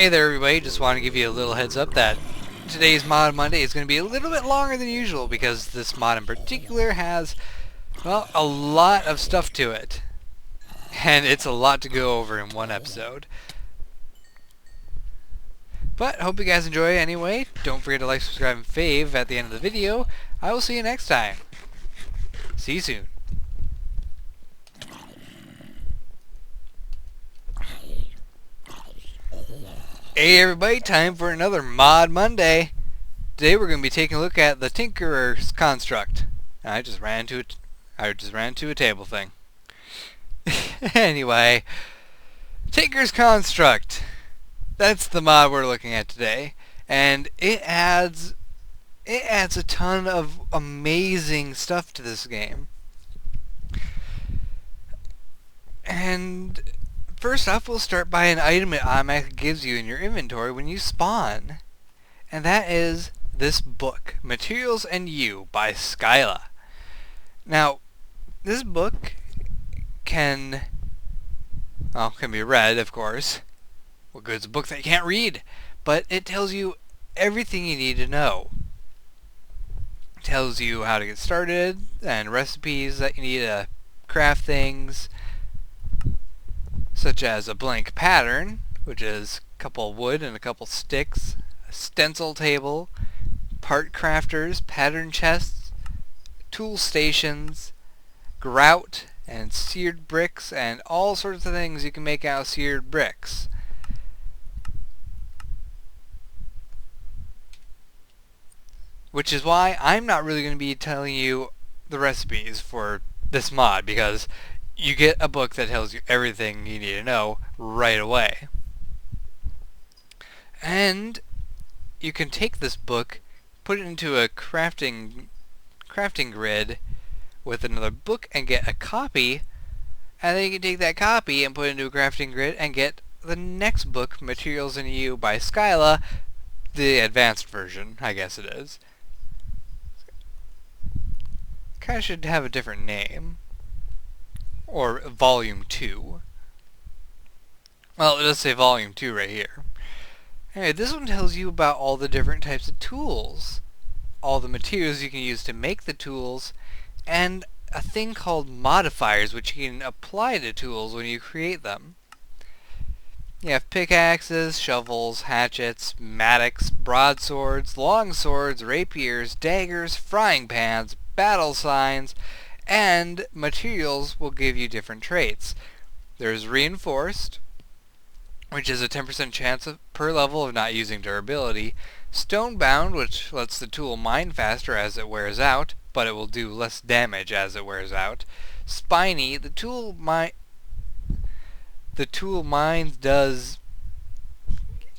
Hey there everybody, just want to give you a little heads up that today's Mod Monday is going to be a little bit longer than usual because this mod in particular has, well, a lot of stuff to it. And it's a lot to go over in one episode. But hope you guys enjoy anyway. Don't forget to like, subscribe, and fave at the end of the video. I will see you next time. See you soon. Hey everybody, time for another Mod Monday. Today we're going to be taking a look at the Tinkerer's construct. I just ran into a table thing. Anyway, Tinker's construct. That's the mod we're looking at today, and it adds a ton of amazing stuff to this game. And first off, we'll start by an item it automatically gives you in your inventory when you spawn. And that is this book, Materials and You by Skyla. Now, this book can be read, of course. What good's a book that you can't read? But it tells you everything you need to know. It tells you how to get started and recipes that you need to craft things, such as a blank pattern, which is a couple of wood and a couple sticks, a stencil table, part crafters, pattern chests, tool stations, grout, and seared bricks, and all sorts of things you can make out of seared bricks. Which is why I'm not really going to be telling you the recipes for this mod, because you get a book that tells you everything you need to know right away. And you can take this book, put it into a crafting grid with another book and get a copy, and then you can take that copy and put it into a crafting grid and get the next book, Materials and You by Skyla, the advanced version, I guess it is. Kinda should have a different name. Or Volume 2. Well, it does say Volume 2 right here. Anyway, this one tells you about all the different types of tools, all the materials you can use to make the tools, and a thing called modifiers, which you can apply to tools when you create them. You have pickaxes, shovels, hatchets, mattocks, broadswords, longswords, rapiers, daggers, frying pans, battle signs, and materials will give you different traits. There's reinforced, which is a 10% chance per level of not using durability. Stonebound, which lets the tool mine faster as it wears out, but it will do less damage as it wears out. Spiny, the tool mines does...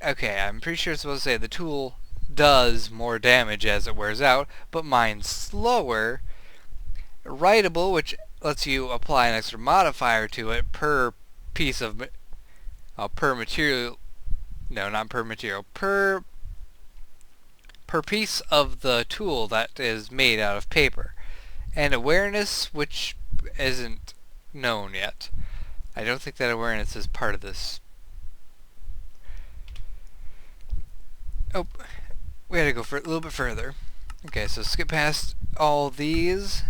Okay, I'm pretty sure it's supposed to say the tool does more damage as it wears out, but mines slower. Writable, which lets you apply an extra modifier to it per piece of per material. No, not per material. Per piece of the tool that is made out of paper. And awareness, which isn't known yet. I don't think that awareness is part of this. Oh, we had to go for a little bit further. Okay, so skip past all these.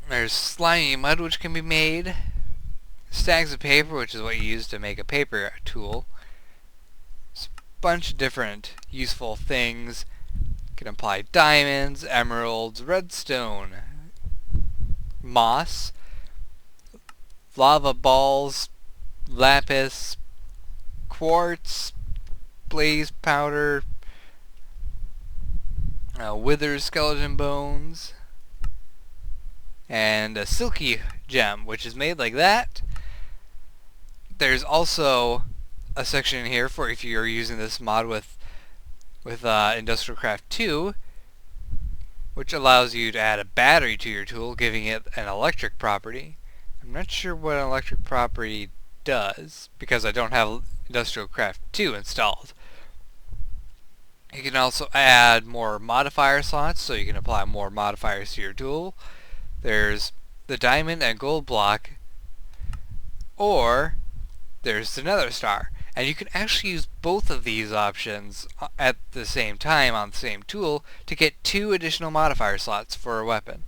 There's slimy mud, which can be made. Stacks of paper, which is what you use to make a paper tool. There's a bunch of different useful things. You can apply diamonds, emeralds, redstone, moss, lava balls, lapis, quartz, blaze powder, wither skeleton bones, and a silky gem, which is made like that. There's also a section here for if you're using this mod with Industrial Craft 2, which allows you to add a battery to your tool, giving it an electric property. I'm not sure what an electric property does, because I don't have Industrial Craft 2 installed. You can also add more modifier slots, so you can apply more modifiers to your tool. There's the diamond and gold block, or there's another star. And you can actually use both of these options at the same time on the same tool to get 2 additional modifier slots for a weapon.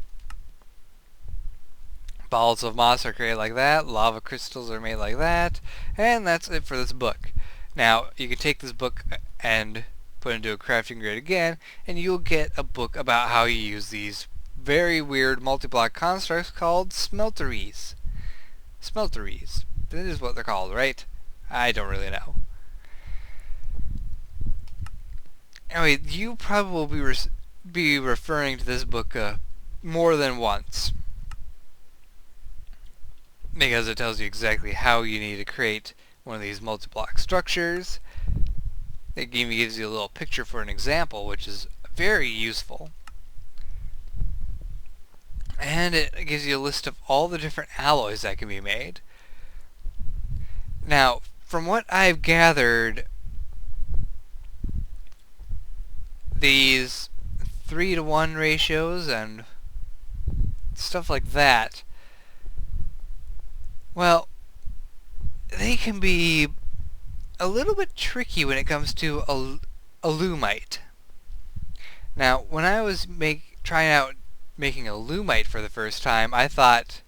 Balls of moss are created like that, lava crystals are made like that, and that's it for this book. Now, you can take this book and put it into a crafting grid again, and you'll get a book about how you use these very weird multi-block constructs called smelteries. Smelteries. That is what they're called, right? I don't really know. Anyway, you probably will be referring to this book more than once, because it tells you exactly how you need to create one of these multi-block structures. It even gives you a little picture for an example, which is very useful. And it gives you a list of all the different alloys that can be made. Now, from what I've gathered, these 3-to-1 ratios and stuff like that, well, they can be a little bit tricky when it comes to alumite. Now, when I was trying out making alumite for the first time, I thought,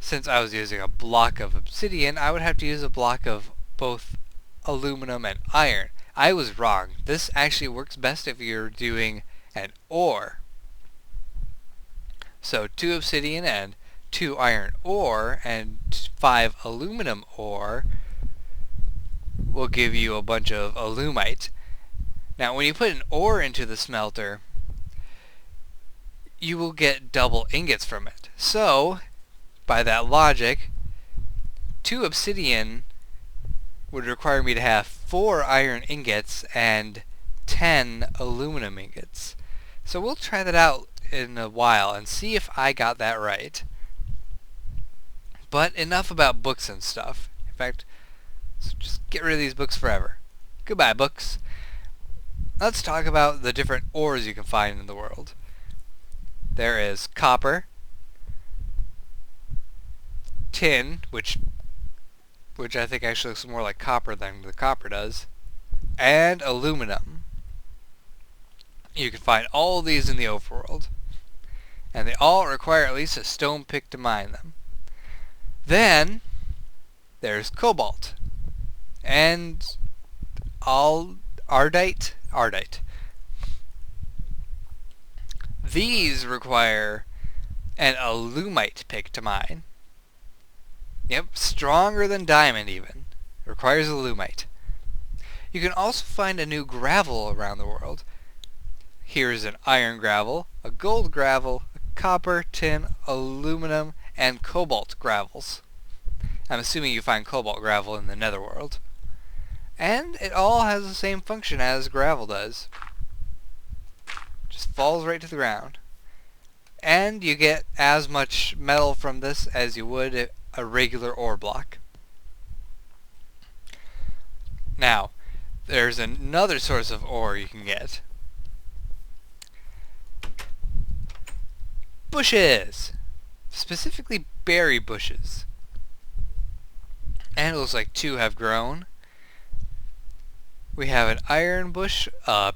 since I was using a block of obsidian, I would have to use a block of both aluminum and iron. I was wrong. This actually works best if you're doing an ore. So 2 obsidian and 2 iron ore and 5 aluminum ore will give you a bunch of alumite. Now when you put an ore into the smelter, you will get double ingots from it. So, by that logic, 2 obsidian would require me to have 4 iron ingots and 10 aluminum ingots. So we'll try that out in a while and see if I got that right. But enough about books and stuff. In fact, so just get rid of these books forever. Goodbye, books. Let's talk about the different ores you can find in the world. There is copper, tin, which I think actually looks more like copper than the copper does, and aluminum. You can find all of these in the overworld, and they all require at least a stone pick to mine them. Then there's cobalt and ardite. These require an alumite pick to mine. Yep, stronger than diamond even. Requires alumite. You can also find a new gravel around the world. Here's an iron gravel, a gold gravel, a copper, tin, aluminum, and cobalt gravels. I'm assuming you find cobalt gravel in the netherworld. And it all has the same function as gravel does. Just falls right to the ground. And you get as much metal from this as you would a regular ore block. Now, there's another source of ore you can get. Bushes! Specifically berry bushes. And it looks like 2 have grown. We have an iron bush, a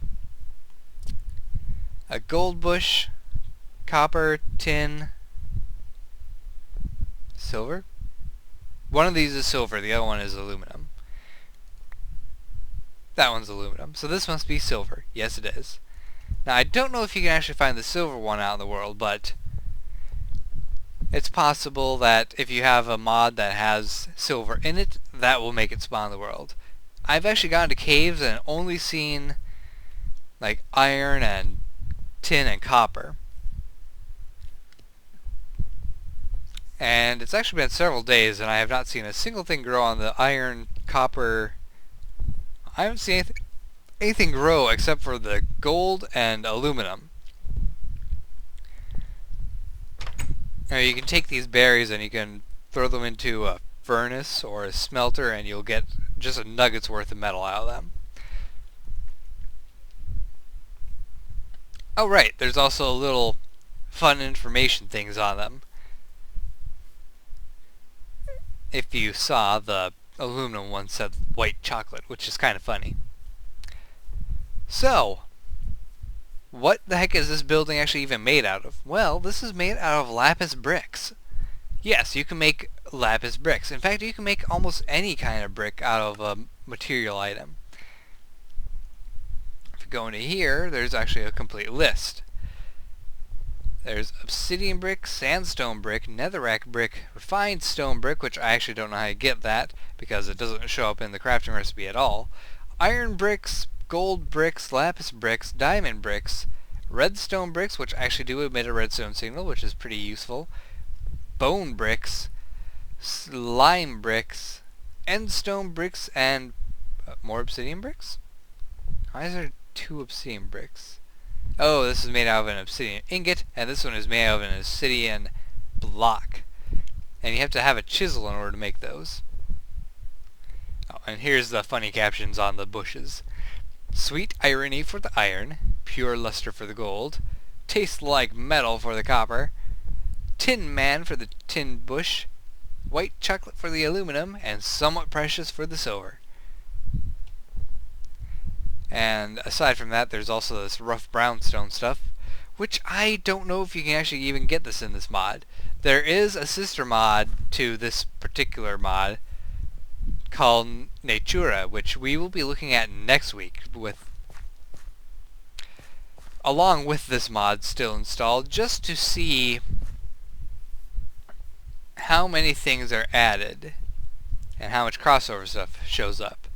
gold bush, copper, tin, silver. One of these is silver, the other one is aluminum. That one's aluminum, so this must be silver. Yes, it is. Now, I don't know if you can actually find the silver one out in the world, but it's possible that if you have a mod that has silver in it, that will make it spawn in the world. I've actually gone to caves and only seen like iron and tin and copper. And it's actually been several days and I have not seen a single thing grow on the iron, copper. I haven't seen anything grow except for the gold and aluminum. Now you can take these berries and you can throw them into a furnace or a smelter and you'll get just a nugget's worth of metal out of them. Oh right, there's also little fun information things on them. If you saw the aluminum one said white chocolate, which is kind of funny. So, what the heck is this building actually even made out of? Well, this is made out of lapis bricks. Yes, you can make lapis bricks. In fact, you can make almost any kind of brick out of a material item. If you go into here, there's actually a complete list. There's obsidian brick, sandstone brick, netherrack brick, refined stone brick, which I actually don't know how you get that because it doesn't show up in the crafting recipe at all. Iron bricks, gold bricks, lapis bricks, diamond bricks, redstone bricks, which actually do emit a redstone signal, which is pretty useful, bone bricks, slime bricks, endstone bricks, and more obsidian bricks? Why is there 2 obsidian bricks? Oh, this is made out of an obsidian ingot, and this one is made out of an obsidian block. And you have to have a chisel in order to make those. Oh, and here's the funny captions on the bushes. Sweet irony for the iron, pure luster for the gold, tastes like metal for the copper, tin man for the tin bush, white chocolate for the aluminum, and somewhat precious for the silver. And aside from that, there's also this rough brownstone stuff, which I don't know if you can actually even get this in this mod. There is a sister mod to this particular mod called Natura, which we will be looking at next week along with this mod still installed, just to see how many things are added and how much crossover stuff shows up.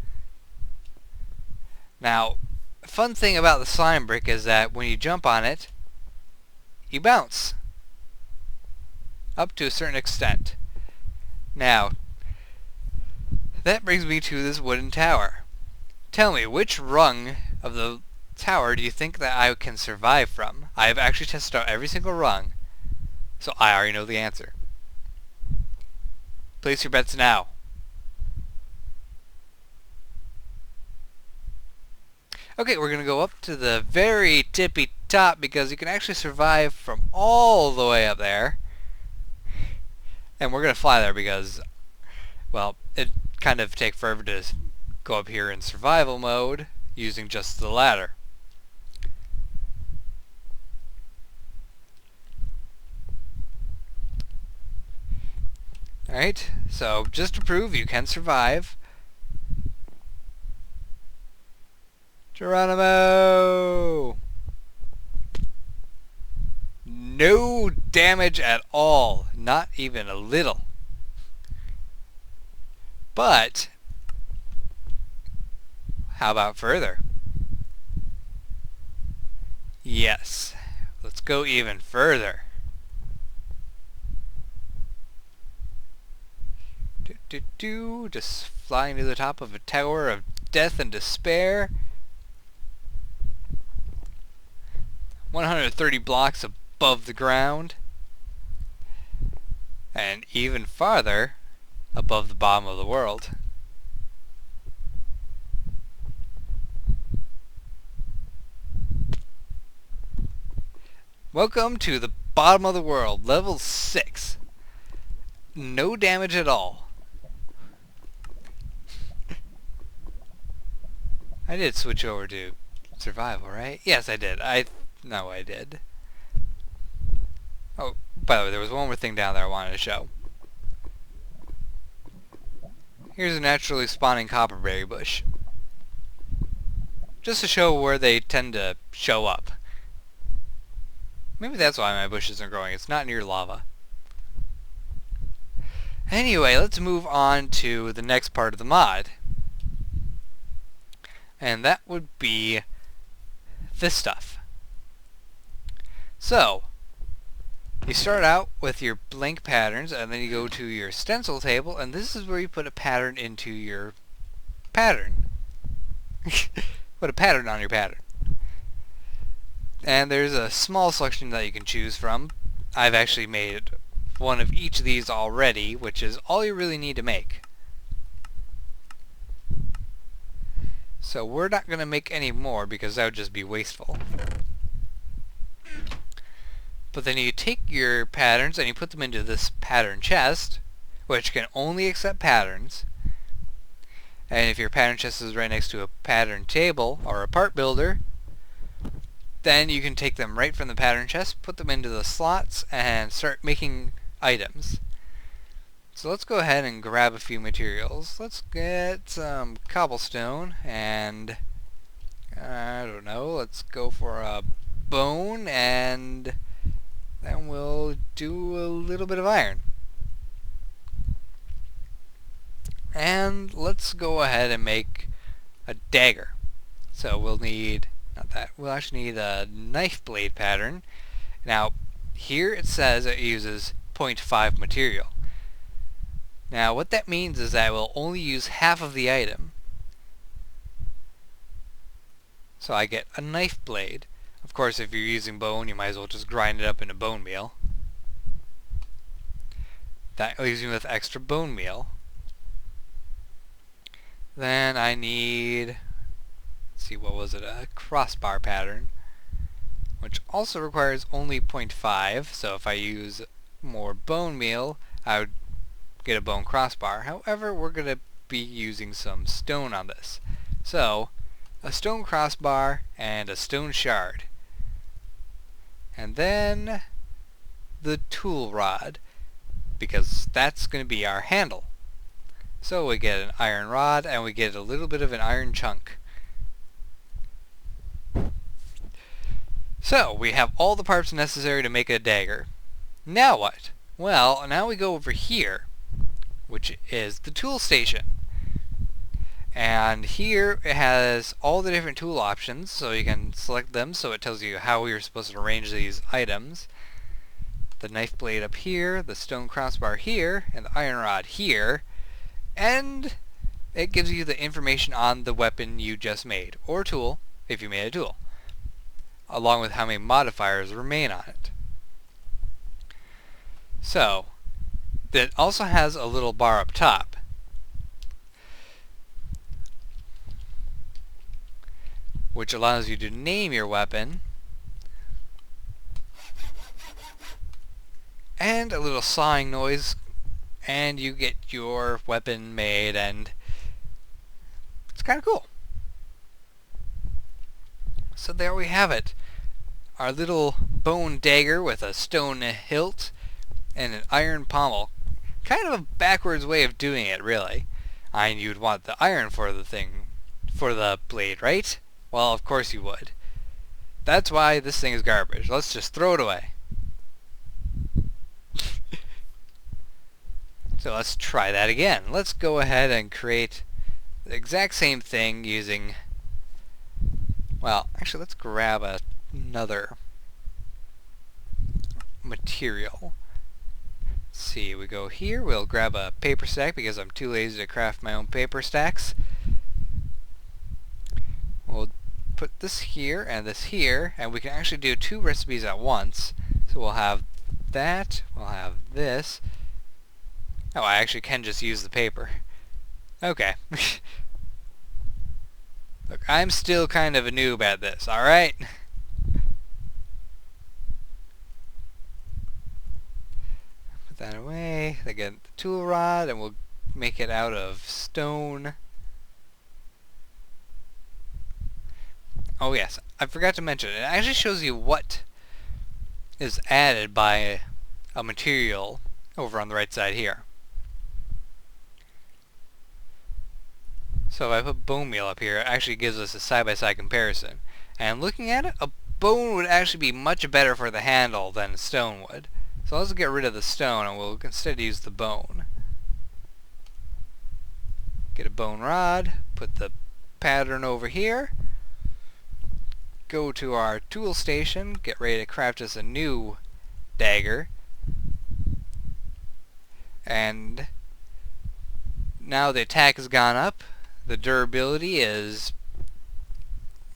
Now, fun thing about the slime brick is that when you jump on it, you bounce. Up to a certain extent. Now, that brings me to this wooden tower. Tell me, which rung of the tower do you think that I can survive from? I have actually tested out every single rung, so I already know the answer. Place your bets now. Okay, we're going to go up to the very tippy top because you can actually survive from all the way up there. And we're going to fly there because, well, it kind of take forever to go up here in survival mode using just the ladder. Alright, so just to prove you can survive, Geronimo! No damage at all. Not even a little. But how about further? Yes. Let's go even further. Just flying to the top of a tower of death and despair. 130 blocks above the ground. And even farther above the bottom of the world. Welcome to the bottom of the world, level 6. No damage at all. I did switch over to survival, right? Yes, I did. No, I did. Oh, by the way, there was one more thing down there I wanted to show. Here's a naturally spawning copperberry bush. Just to show where they tend to show up. Maybe that's why my bushes are growing. It's not near lava. Anyway, let's move on to the next part of the mod. And that would be this stuff. So, you start out with your blank patterns, and then you go to your stencil table, and this is where you put a pattern into your pattern. Put a pattern on your pattern. And there's a small selection that you can choose from. I've actually made one of each of these already, which is all you really need to make. So we're not going to make any more because that would just be wasteful. But then you take your patterns and you put them into this pattern chest, which can only accept patterns. And if your pattern chest is right next to a pattern table or a part builder, then you can take them right from the pattern chest, put them into the slots, and start making items. So let's go ahead and grab a few materials. Let's get some cobblestone and I don't know, let's go for a bone, and then we'll do a little bit of iron. And let's go ahead and make a dagger. So we'll need, not that, we'll actually need a knife blade pattern. Now, here it says it uses 0.5 material. Now, what that means is that we'll only use half of the item. So I get a knife blade. Of course, if you're using bone, you might as well just grind it up into bone meal. That leaves me with extra bone meal. Then I need, let's see, what was it, a crossbar pattern, which also requires only 0.5, so if I use more bone meal, I would get a bone crossbar. However, we're going to be using some stone on this. So, a stone crossbar and a stone shard. And then the tool rod, because that's going to be our handle. So we get an iron rod and we get a little bit of an iron chunk. So we have all the parts necessary to make a dagger. Now what? Well, now we go over here, which is the tool station. And here it has all the different tool options, so you can select them, so it tells you how you're supposed to arrange these items. The knife blade up here, the stone crossbar here, and the iron rod here. And it gives you the information on the weapon you just made, or tool, if you made a tool, along with how many modifiers remain on it. So, it also has a little bar up top. Which allows you to name your weapon. And a little sawing noise, and you get your weapon made, and it's kind of cool. So there we have it. Our little bone dagger with a stone hilt and an iron pommel. Kind of a backwards way of doing it, really. And you'd want the iron for the thing, for the blade, right? Well, of course you would. That's why this thing is garbage. Let's just throw it away. So let's try that again. Let's go ahead and create the exact same thing using, well, actually let's grab another material. Let's see, we go here, we'll grab a paper stack because I'm too lazy to craft my own paper stacks. We'll put this here, and we can actually do two recipes at once. So we'll have that, we'll have this. Oh, I actually can just use the paper. Okay. Look, I'm still kind of a noob at this, alright? Put that away. Again, the tool rod, and we'll make it out of stone. Oh yes, I forgot to mention, it actually shows you what is added by a material over on the right side here. So if I put bone meal up here, it actually gives us a side-by-side comparison. And looking at it, a bone would actually be much better for the handle than stone would. So let's get rid of the stone and we'll instead use the bone. Get a bone rod, put the pattern over here, go to our tool station, get ready to craft us a new dagger, and now the attack has gone up. The durability is,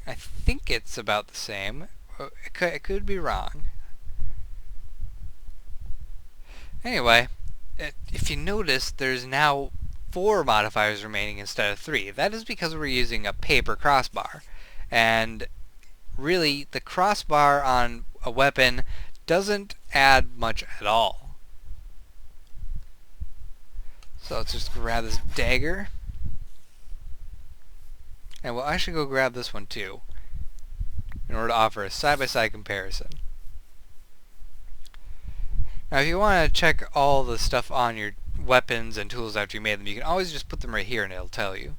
I think it's about the same. It could be wrong. Anyway, if you notice, there's now 4 modifiers remaining instead of 3. That is because we're using a paper crossbar. And really, the crossbar on a weapon doesn't add much at all. So let's just grab this dagger. And we'll actually go grab this one too, in order to offer a side-by-side comparison. Now if you want to check all the stuff on your weapons and tools after you made them, you can always just put them right here and it'll tell you.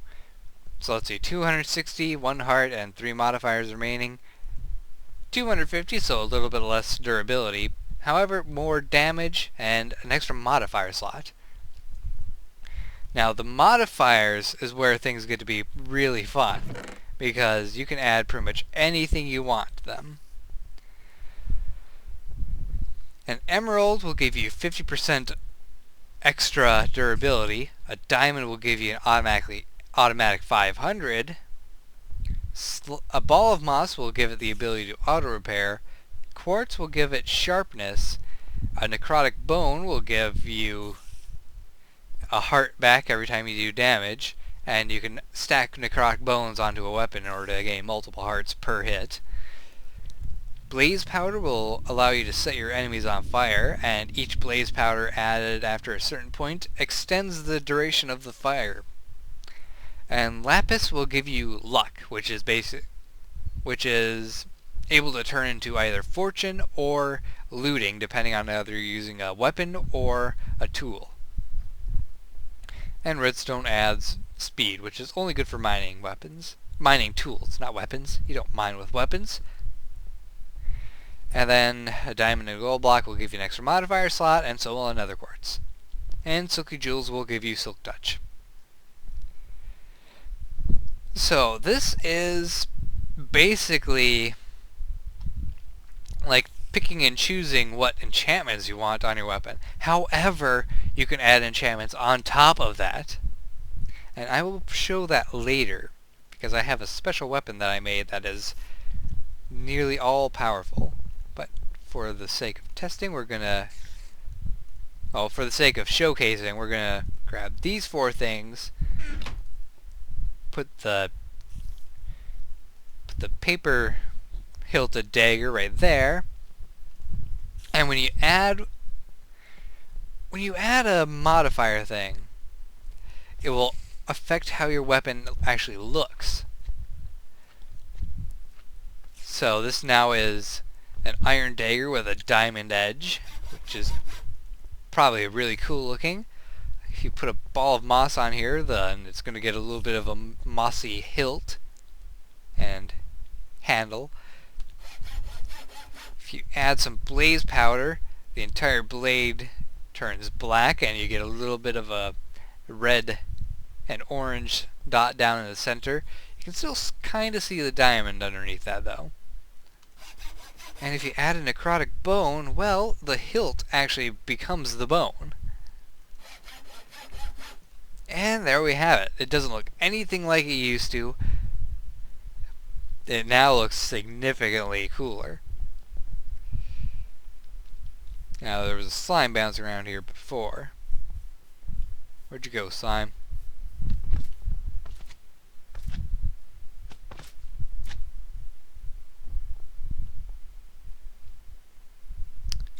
So let's see, 260, 1 heart, and 3 modifiers remaining. 250, so a little bit less durability. However, more damage and an extra modifier slot. Now the modifiers is where things get to be really fun, because you can add pretty much anything you want to them. An emerald will give you 50% extra durability. A diamond will give you an automatic 500. A ball of moss will give it the ability to auto-repair. Quartz will give it sharpness. A necrotic bone will give you a heart back every time you do damage, and you can stack necrotic bones onto a weapon in order to gain multiple hearts per hit. Blaze powder will allow you to set your enemies on fire, and each blaze powder added after a certain point extends the duration of the fire. And lapis will give you luck, which is able to turn into either fortune or looting, depending on whether you're using a weapon or a tool. And redstone adds speed, which is only good for mining tools, not weapons. You don't mine with weapons. And then a diamond and gold block will give you an extra modifier slot, and so will another quartz. And silky jewels will give you silk touch. So this is basically like picking and choosing what enchantments you want on your weapon. However, you can add enchantments on top of that, and I will show that later, because I have a special weapon that I made that is nearly all powerful. But for the sake of testing, for the sake of showcasing, we're gonna grab these 4 things, put the paper hilted dagger right there, and when you add a modifier thing, it will affect how your weapon actually looks. So this now is an iron dagger with a diamond edge, which is probably really cool looking. If you put a ball of moss on here, then it's going to get a little bit of a mossy hilt and handle. If you add some blaze powder, the entire blade turns black and you get a little bit of a red and orange dot down in the center. You can still kind of see the diamond underneath that though. And if you add a necrotic bone, well, the hilt actually becomes the bone. And there we have it. It doesn't look anything like it used to. It now looks significantly cooler. Now, there was a slime bouncing around here before. Where'd you go, slime?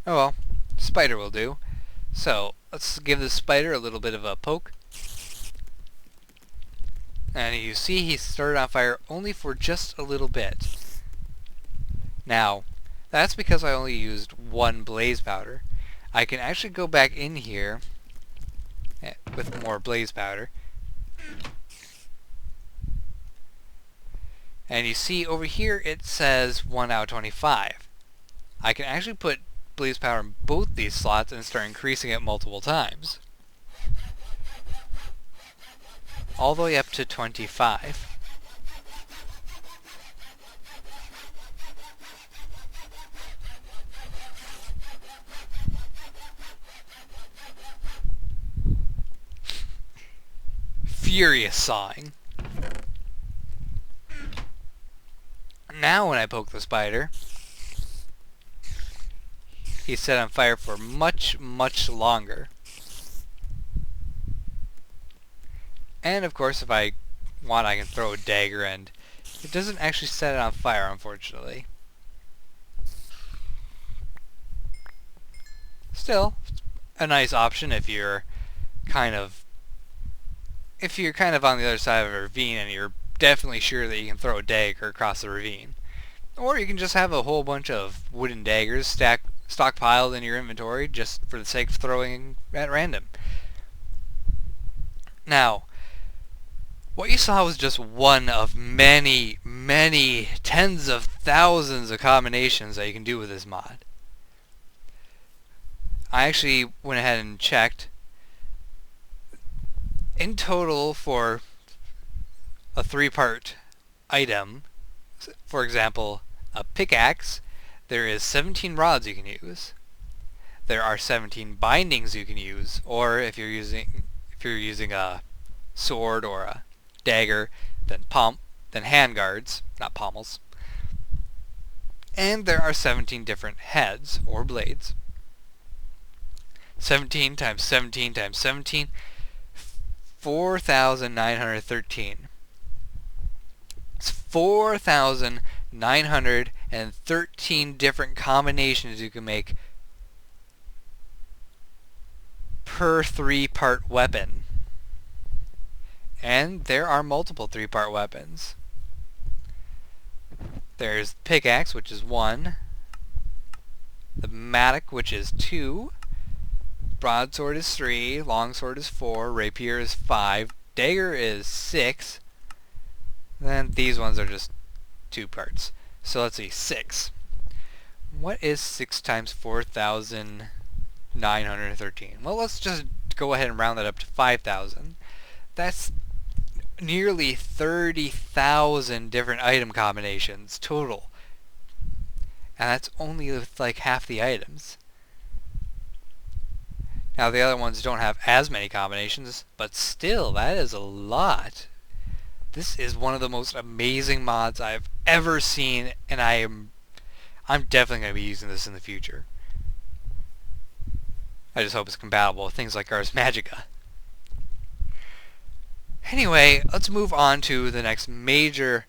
Oh well, spider will do. So, let's give the spider a little bit of a poke. And you see he started on fire only for just a little bit. Now, that's because I only used 1 blaze powder. I can actually go back in here with more blaze powder. And you see over here it says 1 out of 25. I can actually put blaze powder in both these slots and start increasing it multiple times. All the way up to 25. Furious sawing. Now when I poke the spider, he's set on fire for much, much longer. And of course, if I want, I can throw a dagger, and it doesn't actually set it on fire, unfortunately. Still, a nice option if you're kind of on the other side of a ravine and you're definitely sure that you can throw a dagger across the ravine. Or you can just have a whole bunch of wooden daggers stockpiled in your inventory just for the sake of throwing at random. Now, what you saw was just one of many, many tens of thousands of combinations that you can do with this mod. I actually went ahead and checked. In total, for a 3-part item, for example, a pickaxe, there is 17 rods you can use. There are 17 bindings you can use, or if you're using a sword or a dagger, then handguards, not pommels. And there are 17 different heads or blades. 17 times 17 times 17, 4,913. It's 4,913 different combinations you can make per 3-part weapon. And there are multiple 3-part weapons. There's pickaxe, which is 1. The mattock, which is 2. Broadsword is 3. Longsword is 4. Rapier is 5. Dagger is 6. Then these ones are just 2 parts. So let's see, 6. What is 6 times 4,913? Well, let's just go ahead and round that up to 5,000. That's nearly 30,000 different item combinations total. And that's only with like half the items. Now the other ones don't have as many combinations, but still, that is a lot. This is one of the most amazing mods I've ever seen, and I'm definitely going to be using this in the future. I just hope it's compatible with things like Ars Magica. Anyway, let's move on to the next major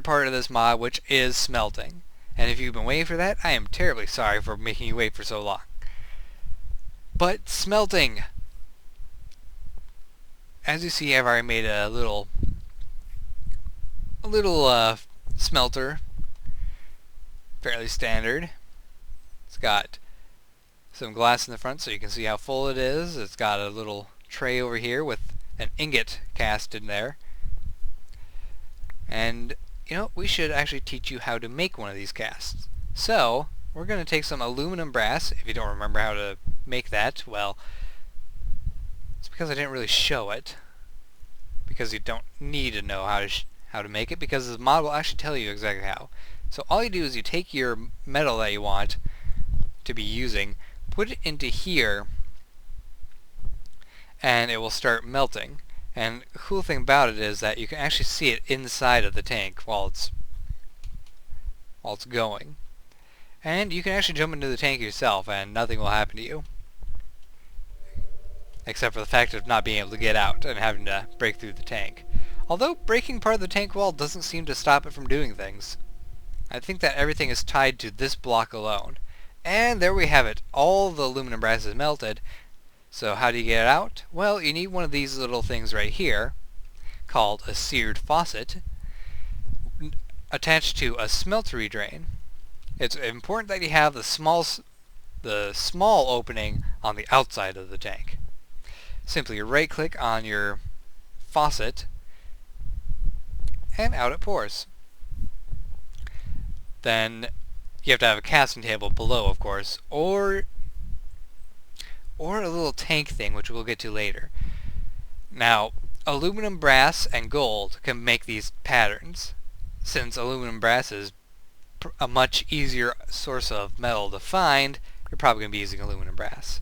part of this mod, which is smelting. And if you've been waiting for that, I am terribly sorry for making you wait for so long. But smelting. As you see, I've already made a little smelter. Fairly standard. It's got some glass in the front so you can see how full it is. It's got a little tray over here with an ingot cast in there. And, you know, we should actually teach you how to make one of these casts. So, we're going to take some aluminum brass. If you don't remember how to make that, well, it's because I didn't really show it. Because you don't need to know how to make it, because the mod will actually tell you exactly how. So all you do is you take your metal that you want to be using, put it into here, and it will start melting. And the cool thing about it is that you can actually see it inside of the tank while it's going. And you can actually jump into the tank yourself and nothing will happen to you. Except for the fact of not being able to get out and having to break through the tank. Although breaking part of the tank wall doesn't seem to stop it from doing things. I think that everything is tied to this block alone. And there we have it. All the aluminum brass is melted. So how do you get it out? Well, you need one of these little things right here, called a seared faucet, attached to a smeltery drain. It's important that you have the small opening on the outside of the tank. Simply right-click on your faucet, and out it pours. Then you have to have a casting table below, of course, or a little tank thing, which we'll get to later. Now, aluminum, brass, and gold can make these patterns. Since aluminum brass is a much easier source of metal to find, you're probably going to be using aluminum brass.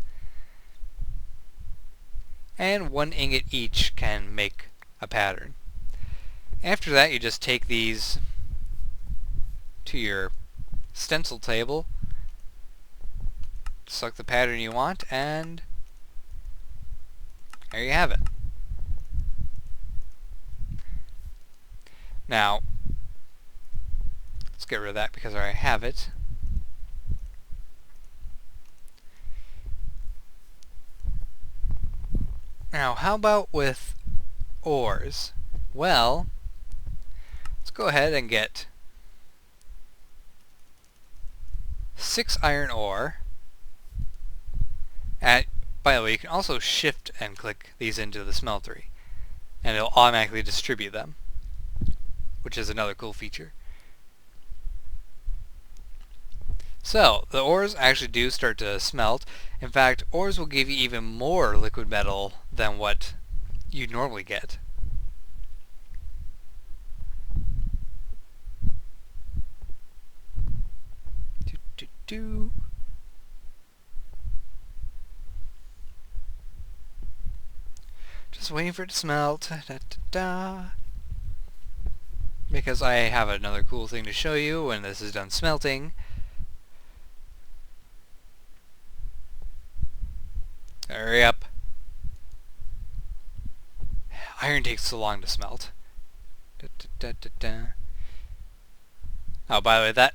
And 1 ingot each can make a pattern. After that, you just take these to your stencil table, select the pattern you want, and there you have it. Now, let's get rid of that because I already have it. Now, how about with ores? Well, let's go ahead and get 6 iron ore. And by the way, you can also shift and click these into the smeltery, and it'll automatically distribute them, which is another cool feature. So, the ores actually do start to smelt. In fact, ores will give you even more liquid metal than what you normally get. Just waiting for it to smelt. Because I have another cool thing to show you when this is done smelting. Hurry up. Iron takes so long to smelt. Oh, by the way,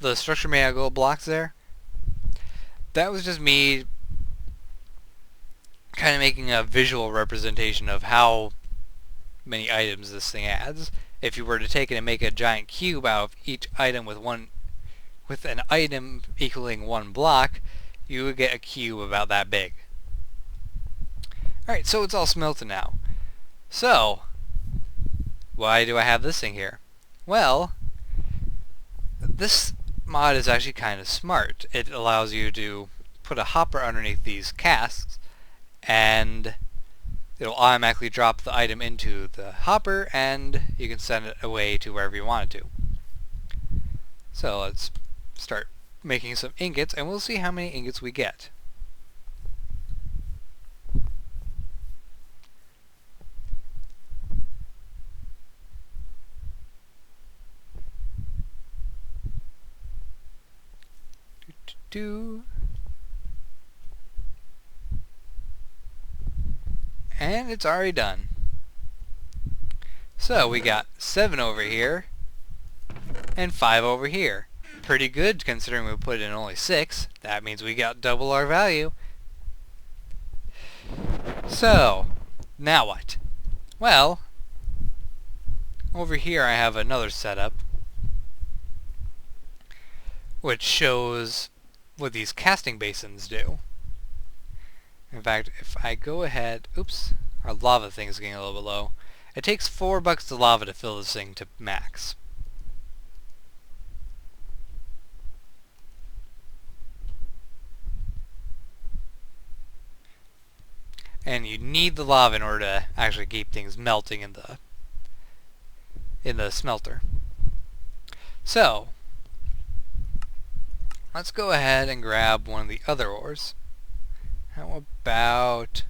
the structure made out of gold blocks there, that was just me kind of making a visual representation of how many items this thing adds. If you were to take it and make a giant cube out of each item with an item equaling 1 block, you would get a cube about that big. Alright, so it's all smelted now. So, why do I have this thing here? Well, this mod is actually kind of smart. It allows you to put a hopper underneath these casks, and it'll automatically drop the item into the hopper, and you can send it away to wherever you want it to. So let's start making some ingots, and we'll see how many ingots we get. And it's already done. So we got 7 over here and 5 over here. Pretty good considering we put in only 6. That means we got double our value. So, now what? Well, over here I have another setup which shows what these casting basins do. In fact, if I go ahead, oops, our lava thing is getting a little bit low. It takes 4 buckets of lava to fill this thing to max. And you need the lava in order to actually keep things melting in the smelter. So, let's go ahead and grab one of the other ores. How about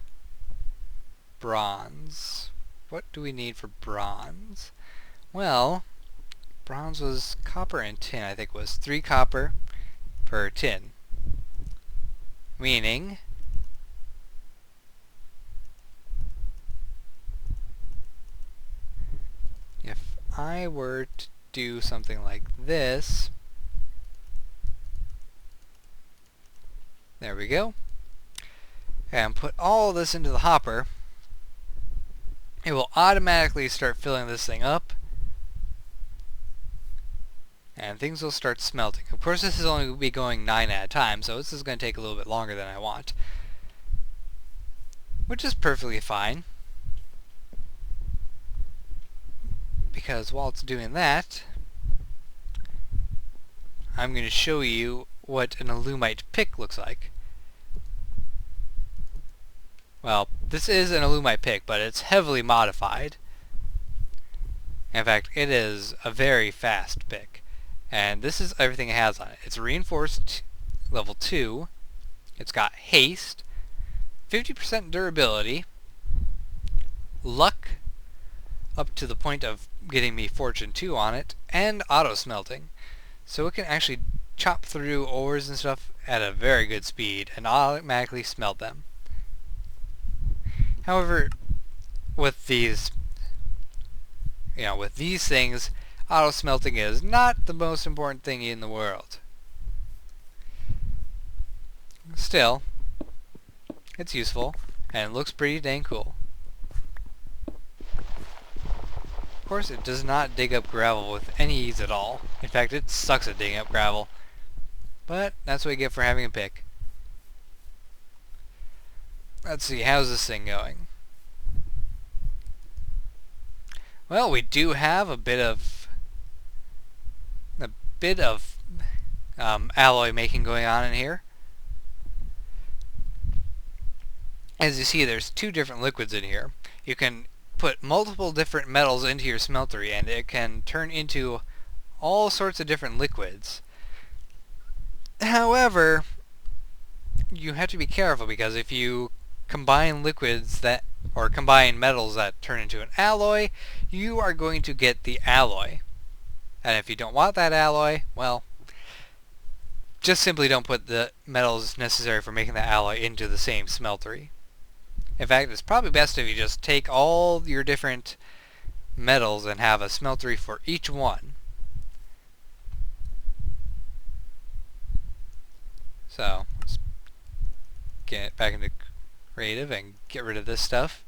bronze? What do we need for bronze? Well, bronze was copper and tin. I think it was 3 copper per tin. Meaning, if I were to do something like this, there we go, and put all this into the hopper, it will automatically start filling this thing up, and things will start smelting. Of course, this is only going to be going 9 at a time, so this is going to take a little bit longer than I want, which is perfectly fine, because while it's doing that, I'm going to show you what an alumite pick looks like. Well, this is an alumite pick, but it's heavily modified. In fact, it is a very fast pick. And this is everything it has on it. It's reinforced level 2. It's got haste, 50% durability, luck up to the point of getting me fortune 2 on it, and auto smelting. So it can actually chop through ores and stuff at a very good speed and automatically smelt them. However, with these things, auto smelting is not the most important thing in the world. Still, it's useful and it looks pretty dang cool. Of course, it does not dig up gravel with any ease at all. In fact, it sucks at digging up gravel. But that's what you get for having a pick. Let's see, how's this thing going? Well, we do have a bit of alloy making going on in here. As you see, there's two different liquids in here. You can put multiple different metals into your smeltery and it can turn into all sorts of different liquids. However, you have to be careful because if you combine liquids or combine metals that turn into an alloy, you are going to get the alloy. And if you don't want that alloy, well, just simply don't put the metals necessary for making the alloy into the same smeltery. In fact, it's probably best if you just take all your different metals and have a smeltery for each one. So, let's get back into creative and get rid of this stuff.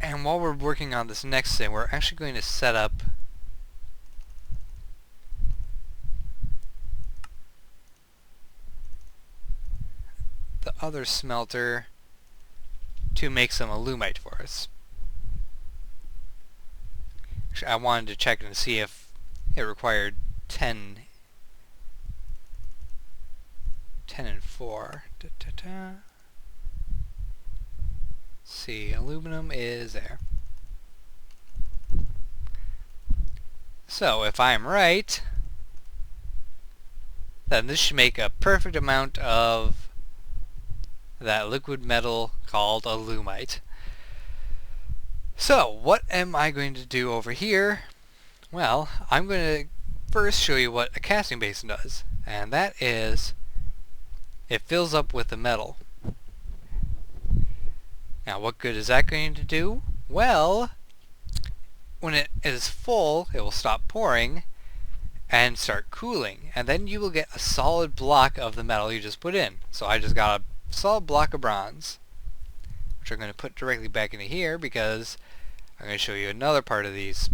And while we're working on this next thing, we're actually going to set up the other smelter to make some alumite for us. Actually, I wanted to check and see if it required 10 and 4. See, aluminum is there. So, if I'm right, then this should make a perfect amount of that liquid metal called alumite. So, what am I going to do over here? Well, I'm going to first show you what a casting basin does, and that is it fills up with the metal. Now, what good is that going to do? Well, when it is full, it will stop pouring and start cooling, and then you will get a solid block of the metal you just put in. So I just got a solid block of bronze, which I'm going to put directly back into here because I'm going to show you another part of these.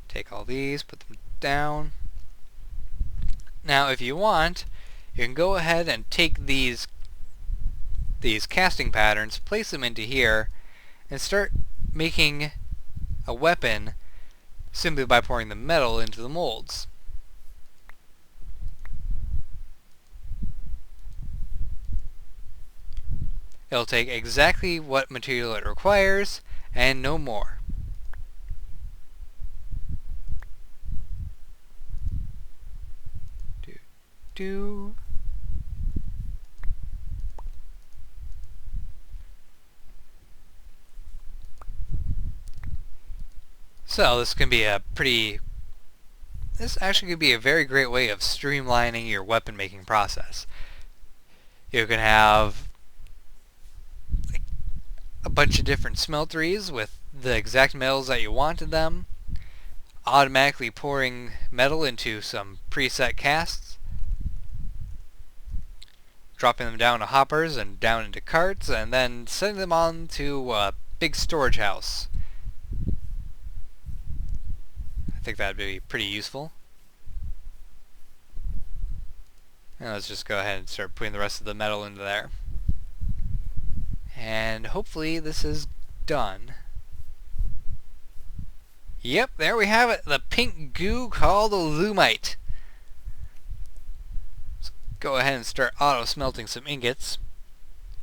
Take all these, put them down. Now, if you want, you can go ahead and take these casting patterns, place them into here, and start making a weapon simply by pouring the metal into the molds. It'll take exactly what material it requires, and no more. Do. So this can be this actually could be a very great way of streamlining your weapon making process. You can have a bunch of different smelteries with the exact metals that you wanted them, automatically pouring metal into some preset casts, dropping them down to hoppers and down into carts, and then sending them on to a big storage house. I think that'd be pretty useful. And let's just go ahead and start putting the rest of the metal into there. And hopefully this is done. Yep, there we have it, the pink goo called alumite. Let's go ahead and start auto smelting some ingots,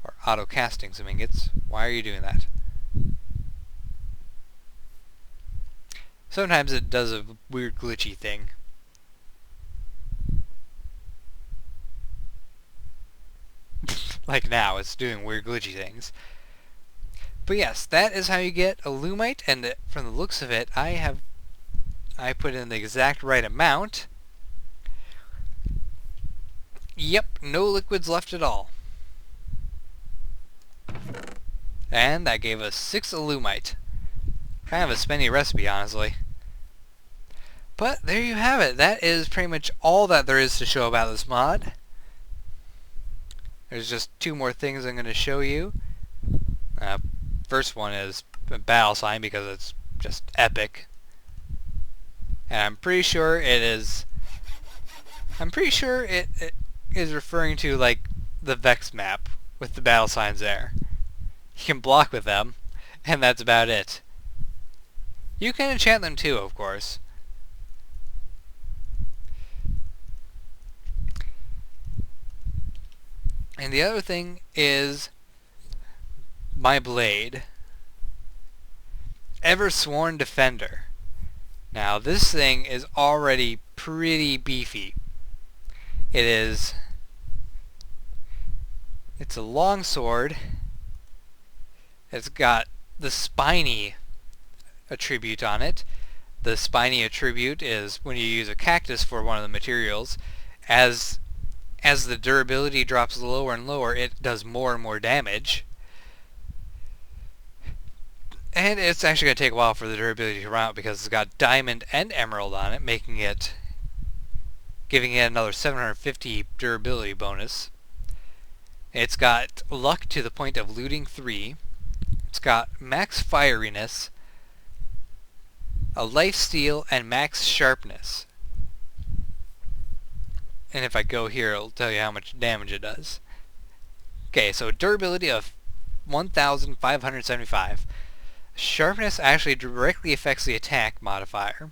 or auto casting some ingots. Why are you doing that? Sometimes it does a weird glitchy thing. Like now, it's doing weird glitchy things. But yes, that is how you get alumite, and from the looks of it, I put in the exact right amount. Yep, no liquids left at all. And that gave us 6 alumite. Kind of a spendy recipe, honestly. But there you have it. That is pretty much all that there is to show about this mod. There's just two more things I'm going to show you. First one is a battle sign because it's just epic. And I'm pretty sure it is referring to like the Vex map with the battle signs there. You can block with them, and that's about it. You can enchant them too, of course. And the other thing is my blade. Ever-Sworn Defender. Now this thing is already pretty beefy. It's a long sword. It's got the spiny attribute on it. The spiny attribute is when you use a cactus for one of the materials, as the durability drops lower and lower, it does more and more damage. And it's actually going to take a while for the durability to run out because it's got diamond and emerald on it, giving it another 750 durability bonus. It's got luck to the point of looting 3. It's got max fieriness, a lifesteal, and max sharpness. And if I go here, it'll tell you how much damage it does. Okay, so durability of 1,575. Sharpness actually directly affects the attack modifier,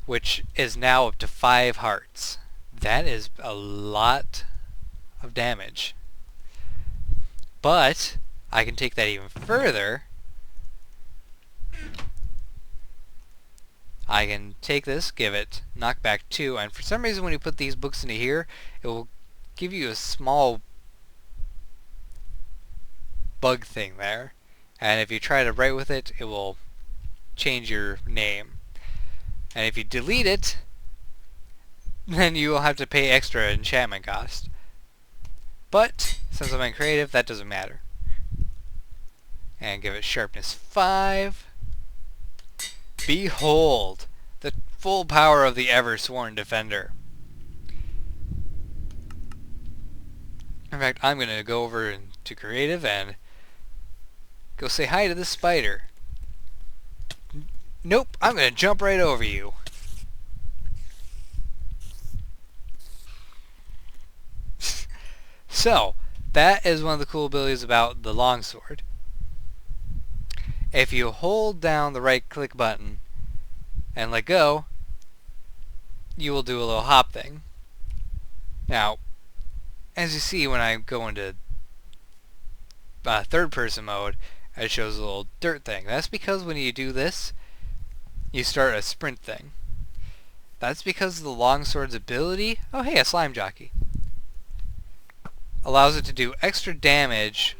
which is now up to 5 hearts. That is a lot of damage. But I can take that even further. I can take this, give it knockback 2, and for some reason when you put these books into here, it will give you a small bug thing there. And if you try to write with it, it will change your name. And if you delete it, then you will have to pay extra enchantment cost. But since I'm in creative, that doesn't matter. And give it sharpness 5. Behold, the full power of the Ever-Sworn Defender. In fact, I'm going to go over into creative and go say hi to this spider. Nope, I'm going to jump right over you. So, that is one of the cool abilities about the longsword. If you hold down the right click button and let go, you will do a little hop thing. Now, as you see when I go into third person mode, it shows a little dirt thing. That's because when you do this, you start a sprint thing. That's because the longsword's ability, oh hey, a slime jockey, allows it to do extra damage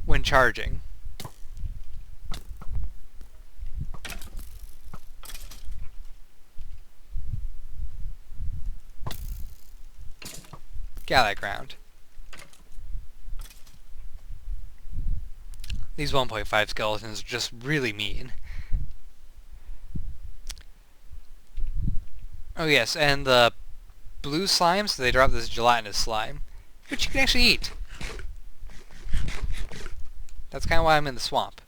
when charging. Get out of that ground. These 1.5 skeletons are just really mean. Oh yes, and the blue slimes, they drop this gelatinous slime, which you can actually eat. That's kind of why I'm in the swamp.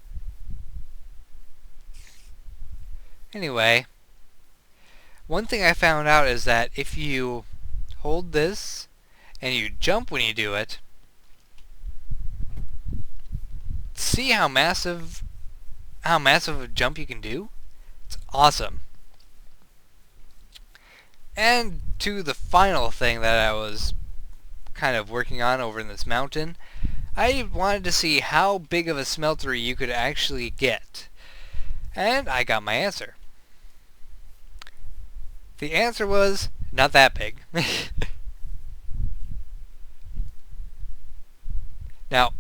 Anyway, one thing I found out is that if you hold this and you jump when you do it, see how massive a jump you can do? It's awesome. And to the final thing that I was kind of working on over in this mountain, I wanted to see how big of a smeltery you could actually get. And I got my answer. The answer was not that big. Now,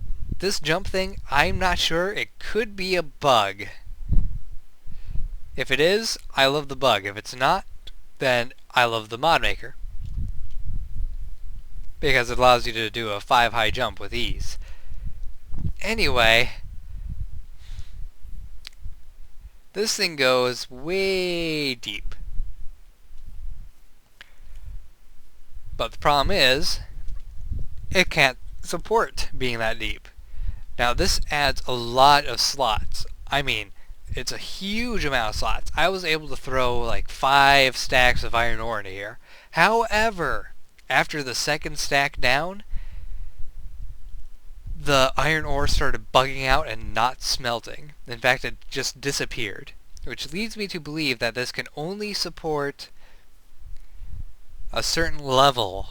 this jump thing, I'm not sure. It could be a bug. If it is, I love the bug. If it's not, then I love the mod maker. Because it allows you to do a 5 high jump with ease. Anyway, this thing goes way deep. But the problem is, it can't support being that deep. Now this adds a lot of slots. I mean, it's a huge amount of slots. I was able to throw like 5 stacks of iron ore into here. However, after the second stack down, the iron ore started bugging out and not smelting. In fact, it just disappeared. Which leads me to believe that this can only support a certain level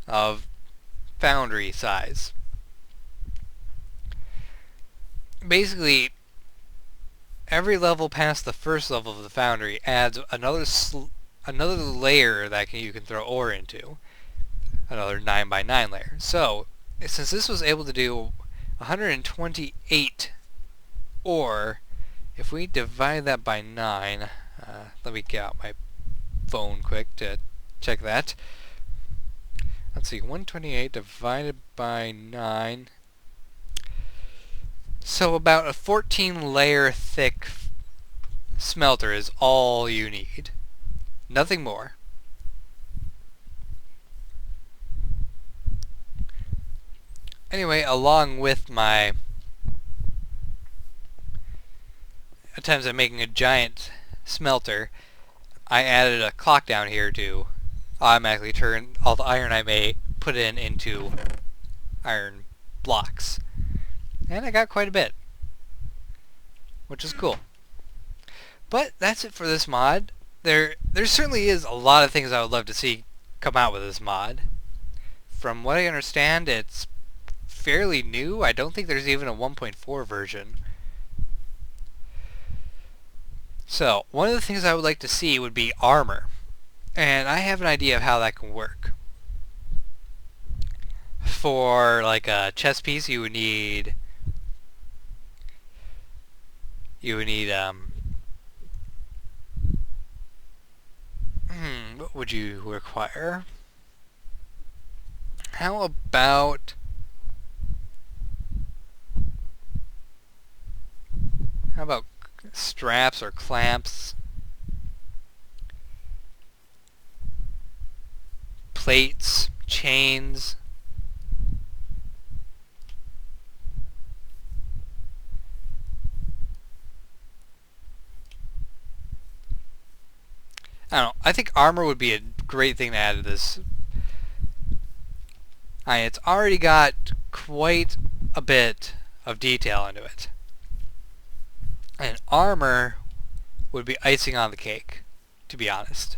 of foundry size. Basically, every level past the first level of the foundry adds another layer that you can throw ore into. Another 9x9 layer. So, since this was able to do 128 ore, if we divide that by 9, let me get out my phone quick to check that. Let's see, 128 divided by 9. So about a 14 layer thick smelter is all you need. Nothing more. Anyway, along with my attempts at making a giant smelter, I added a clock down here to automatically turn all the iron I may put into iron blocks. And I got quite a bit, which is cool. But that's it for this mod. There certainly is a lot of things I would love to see come out with this mod. From what I understand, it's fairly new. I don't think there's even a 1.4 version. So, one of the things I would like to see would be armor. And I have an idea of how that can work. For like a chest piece, you would need what would you require? How about straps or clamps? Plates, chains. I don't know. I think armor would be a great thing to add to this. It's already got quite a bit of detail into it. And armor would be icing on the cake, to be honest.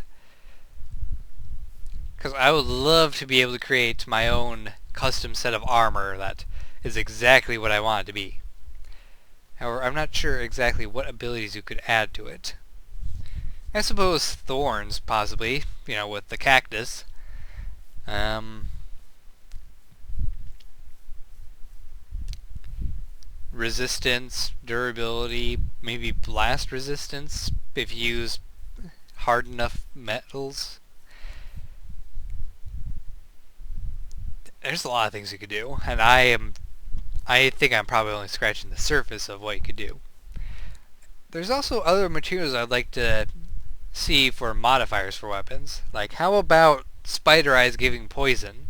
Because I would love to be able to create my own custom set of armor that is exactly what I want it to be. However, I'm not sure exactly what abilities you could add to it. I suppose thorns, possibly, with the cactus. Resistance, durability, maybe blast resistance if you use hard enough metals. There's a lot of things you could do, and I think I'm probably only scratching the surface of what you could do. There's also other materials I'd like to see for modifiers for weapons. Like, how about spider eyes giving poison?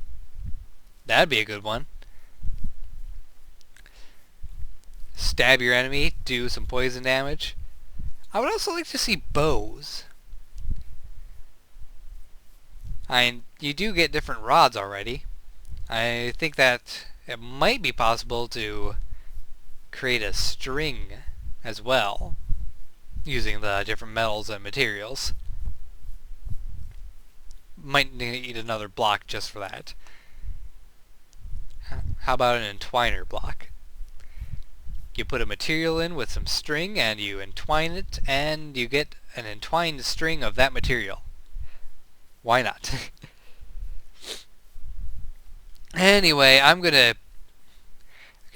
That'd be a good one. Stab your enemy, do some poison damage. I would also like to see bows. You do get different rods already. I think that it might be possible to create a string as well, using the different metals and materials. Might need another block just for that. How about an entwiner block? You put a material in with some string and you entwine it and you get an entwined string of that material. Why not? Anyway, I'm gonna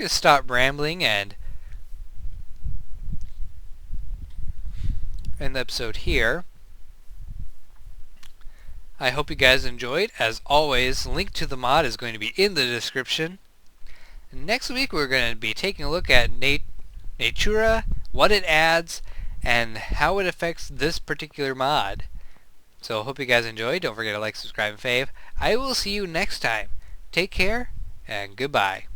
stop rambling and end the episode here. I hope you guys enjoyed. As always, link to the mod is going to be in the description. Next week we're going to be taking a look at Natura, what it adds, and how it affects this particular mod. So hope you guys enjoyed. Don't forget to like, subscribe, and fave. I will see you next time. Take care, and goodbye.